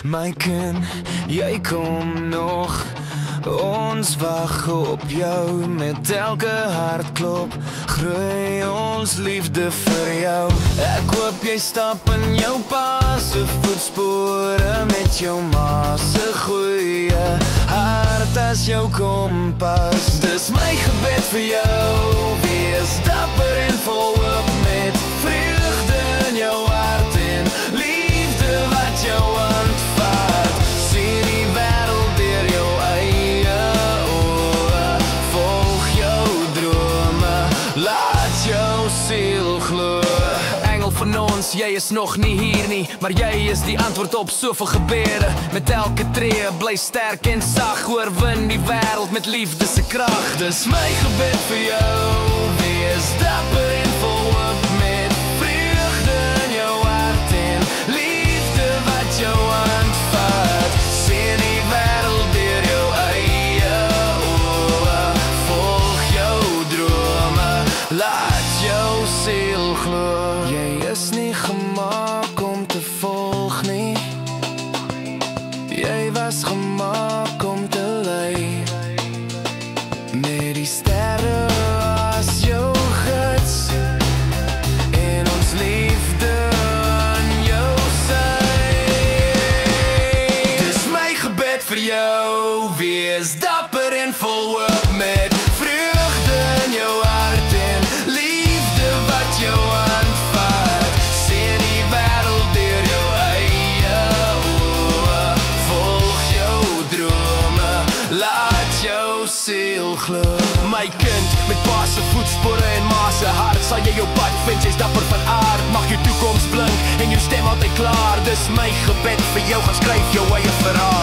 My kind, jy kom nog. Ons wag op jou met elke hartklop. Groei ons liefde vir jou. Ek hoop jy stap in jou pa se voetspore met jou ma se goeie hart as jou kompas. Dis my gebed vir jou. Wees dapper en vol hoop met vreugde in jou hart en liefde wat jou aanvat. Sien die wêreld deur jou eie oë. Volg jou drome, laat jou siel glo. Engel van ons, jy is nog nie hier nie, maar jy is die antwoord op soveel gebede. Met elke tree bly sterk en sag, oorwin die wêreld met liefde se krag. Dis my gebed vir jou. Wees dapper en vol hoop met vreugde in jou hart en liefde wat jou aanvat. Sien die wêreld deur jou eie oë. Volg jou drome, laat jou siel glo. Jy is nie gemaak om te volg nie. Jy was gemaak om te lei. Met die sterre as jou gids en ons liefde aan jou sy. Dis my gebed vir jou. Wees dapper en vol hoop met vreugde in jou hart en liefde wat jou aanvat. Sien die wêreld deur jou eie oë. Volg jou drome, laat jou siel glo. My kind, met pa se voetspore en ma se hart sal jy jou pad vind, jy's dapper van aard. Mag jou toekoms blink en jou stem altyd klaar. Dis my gebed vir jou, gaan skryf jou eie verhaal.